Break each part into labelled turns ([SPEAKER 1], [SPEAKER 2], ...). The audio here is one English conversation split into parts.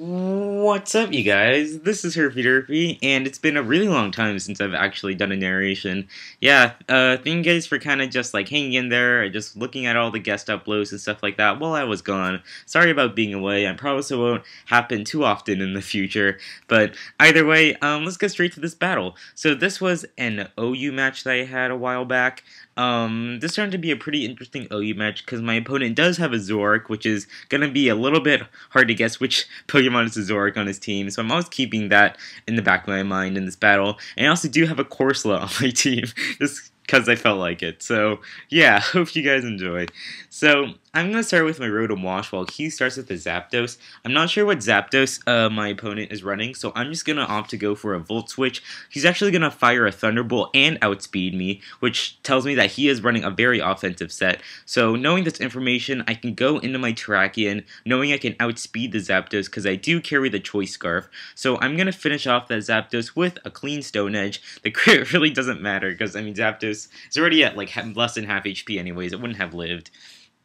[SPEAKER 1] What's up, you guys? This is Herpy, and it's been a really long time since I've actually done a narration. Yeah, thank you guys for kind of just like hanging in there, or just looking at all the guest uploads and stuff like that while I was gone. Sorry about being away. I promise it won't happen too often in the future. But either way, let's get straight to this battle. So this was an OU match that I had a while back. This turned to be a pretty interesting OU match because my opponent does have a Zoroark, which is going to be a little bit hard to guess which Pokemon is a Zoroark on his team, so I'm always keeping that in the back of my mind in this battle. And I also do have a Corsola on my team, just because I felt like it. So, yeah, hope you guys enjoy. So, I'm going to start with my Rotom Wash while he starts with the Zapdos. I'm not sure what Zapdos my opponent is running, so I'm just going to opt to go for a Volt Switch. He's actually going to fire a Thunderbolt and outspeed me, which tells me that he is running a very offensive set. So knowing this information, I can go into my Terrakion, knowing I can outspeed the Zapdos because I do carry the Choice Scarf. So I'm going to finish off that Zapdos with a clean Stone Edge. The crit really doesn't matter because, I mean, Zapdos is already at like less than half HP anyways. It wouldn't have lived,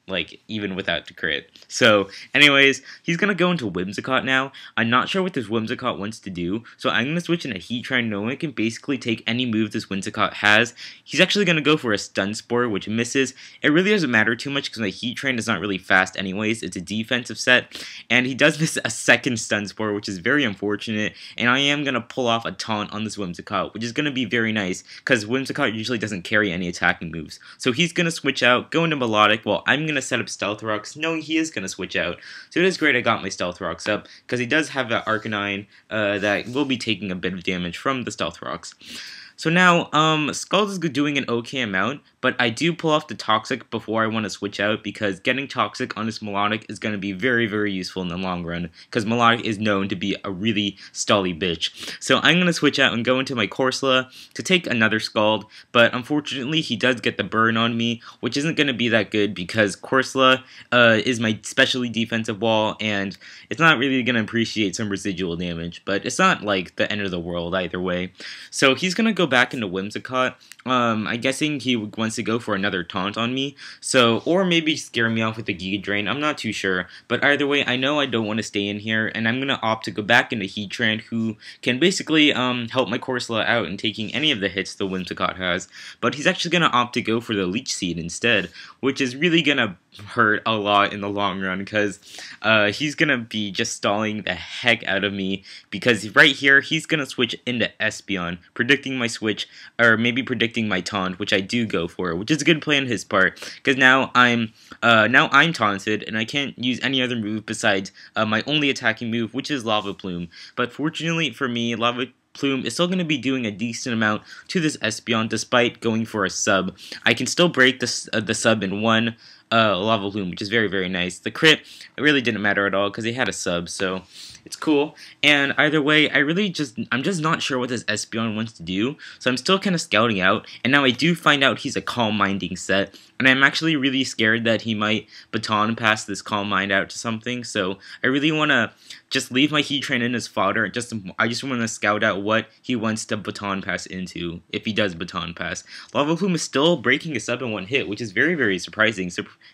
[SPEAKER 1] like, even without the crit. So, anyways, he's gonna go into Whimsicott now. I'm not sure what this Whimsicott wants to do, so I'm gonna switch into Heatran, knowing I can basically take any move this Whimsicott has. He's actually gonna go for a Stun Spore, which misses. It really doesn't matter too much because my Heatran is not really fast anyways. It's a defensive set, and he does miss a second Stun Spore, which is very unfortunate, and I am gonna pull off a taunt on this Whimsicott, which is gonna be very nice, because Whimsicott usually doesn't carry any attacking moves. So he's gonna switch out, go into Milotic, while I'm gonna set up Stealth Rocks, knowing he is going to switch out. So it is great I got my Stealth Rocks up, because he does have an Arcanine that will be taking a bit of damage from the Stealth Rocks. So now, Scald is doing an okay amount, but I do pull off the Toxic before I want to switch out, because getting Toxic on this Milotic is going to be very, very useful in the long run, because Milotic is known to be a really stally bitch. So I'm going to switch out and go into my Corsola to take another Scald, but unfortunately he does get the burn on me, which isn't going to be that good, because Corsola is my specially defensive wall, and it's not really going to appreciate some residual damage, but it's not like the end of the world either way. So he's going to go back into Whimsicott. I'm guessing he wants to go for another taunt on me, so, or maybe scare me off with the Giga Drain. I'm not too sure, but either way, I know I don't want to stay in here, and I'm gonna opt to go back into Heatran, who can basically help my Corsola out in taking any of the hits the Whimsicott has. But he's actually gonna opt to go for the Leech Seed instead, which is really gonna hurt a lot in the long run, because he's gonna be just stalling the heck out of me, because right here he's gonna switch into Espeon, predicting my switch, or maybe predicting my taunt, which I do go for, which is a good play on his part, because now I'm taunted and I can't use any other move besides my only attacking move, which is Lava Plume. But fortunately for me, Lava Plume is still going to be doing a decent amount to this Espeon despite going for a sub. I can still break the sub in one Lava Plume, which is very, very nice. The crit, it really didn't matter at all because he had a sub, so it's cool. And either way, I'm just not sure what this Espeon wants to do, so I'm still kind of scouting out, and now I do find out he's a Calm Minding set, and I'm actually really scared that he might Baton Pass this Calm Mind out to something, so I really want to just leave my Heatran in his fodder, and I just want to scout out what he wants to Baton Pass into, if he does Baton Pass. Lava Plume is still breaking a sub in one hit, which is very, very surprising,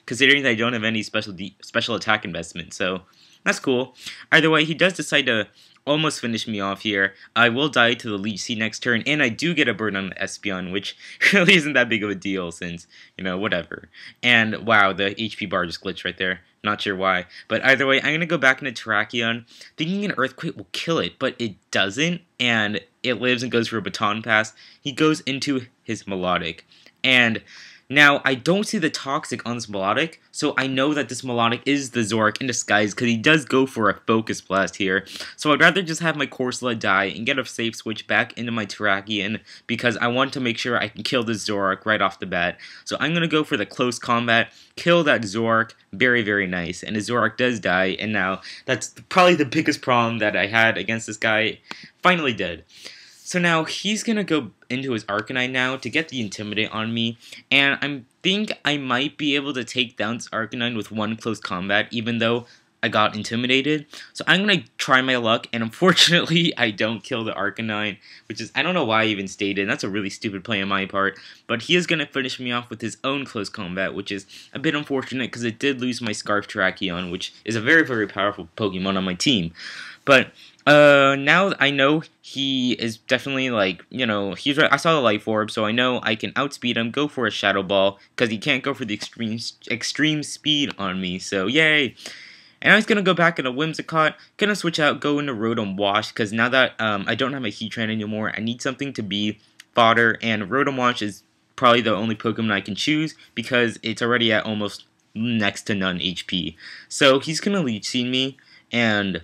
[SPEAKER 1] considering that I don't have any special attack investment, so that's cool. Either way, he does decide to almost finish me off here. I will die to the Leech Seed next turn, and I do get a burn on the Espeon, which really isn't that big of a deal since, you know, whatever. And wow, the HP bar just glitched right there. Not sure why. But either way, I'm going to go back into Terrakion, thinking an Earthquake will kill it, but it doesn't, and it lives and goes for a Baton Pass. He goes into his Milotic, and now, I don't see the Toxic on this Milotic, so I know that this Milotic is the Zoroark in disguise, because he does go for a Focus Blast here. So I'd rather just have my Corsola die and get a safe switch back into my Terrakion, because I want to make sure I can kill this Zoroark right off the bat. So I'm going to go for the close combat, kill that Zoroark, very, very nice. And his Zoroark does die, and now that's probably the biggest problem that I had against this guy, finally dead. So now he's going to go into his Arcanine now to get the Intimidate on me, and I think I might be able to take down this Arcanine with one close combat, even though I got intimidated. So I'm going to try my luck, and unfortunately, I don't kill the Arcanine, which is, I don't know why I even stated. That's a really stupid play on my part, but he is going to finish me off with his own close combat, which is a bit unfortunate because it did lose my Scarf Terrakion, which is a very, very powerful Pokemon on my team. But now I know he is definitely like, he's right. I saw the Life Orb, so I know I can outspeed him, go for a Shadow Ball, because he can't go for the extreme speed on me, so yay! And I was gonna go back into Whimsicott, gonna switch out, go into Rotom Wash, because now that I don't have a Heatran anymore, I need something to be fodder, and Rotom Wash is probably the only Pokemon I can choose, because it's already at almost next to none HP. So he's gonna Leech Seed me, and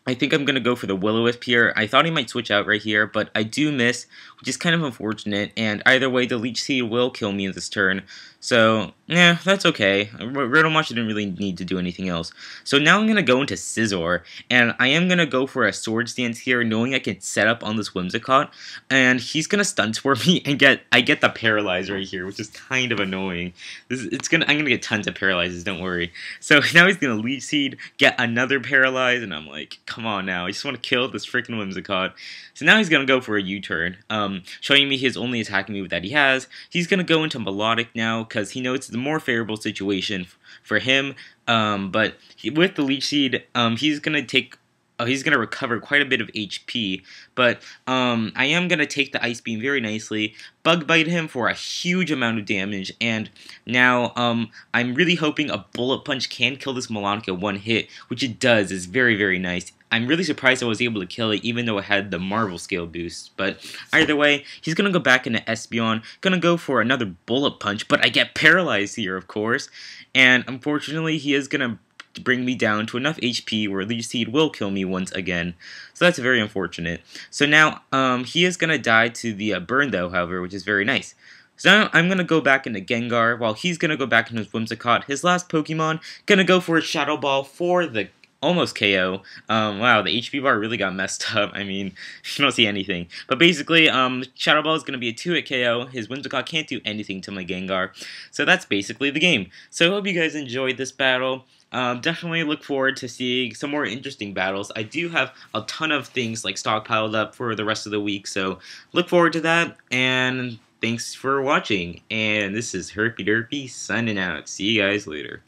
[SPEAKER 1] I think I'm going to go for the Will-O-Wisp here. I thought he might switch out right here, but I do miss, which is kind of unfortunate, and either way, the Leech Seed will kill me in this turn. So, yeah, that's okay. Rotom Wash didn't really need to do anything else. So now I'm going to go into Scizor, and I am going to go for a Sword Stance here, knowing I can set up on this Whimsicott, and he's going to Stun Spore me, and I get the Paralyze right here, which is kind of annoying. I'm going to get tons of Paralyzes, don't worry. So now he's going to Leech Seed, get another Paralyze, and I'm like, come on now, I just want to kill this freaking Whimsicott. So now he's going to go for a U-turn, showing me his only attacking move that he has. He's going to go into Milotic now, because he knows it's a more favorable situation for him, but with the Leech Seed, he's going to recover quite a bit of HP, but I am going to take the Ice Beam very nicely, Bug Bite him for a huge amount of damage, and now I'm really hoping a Bullet Punch can kill this Milotic at one hit, which it does. It's very, very nice. I'm really surprised I was able to kill it, even though it had the Marvel Scale boost. But either way, he's going to go back into Espeon, going to go for another Bullet Punch, but I get paralyzed here, of course. And unfortunately, he is going to bring me down to enough HP where Leech Seed will kill me once again. So that's very unfortunate. So now, he is going to die to the Burn, though, however, which is very nice. So now I'm going to go back into Gengar, while he's going to go back into his Whimsicott. His last Pokemon, going to go for a Shadow Ball for the almost KO. Wow, the HP bar really got messed up. I mean, you don't see anything. But basically, Shadow Ball is going to be a 2-hit KO. His Whimsicott can't do anything to my Gengar. So that's basically the game. So I hope you guys enjoyed this battle. Definitely look forward to seeing some more interesting battles. I do have a ton of things like stockpiled up for the rest of the week. So look forward to that. And thanks for watching. And this is Herpy Derpy signing out. See you guys later.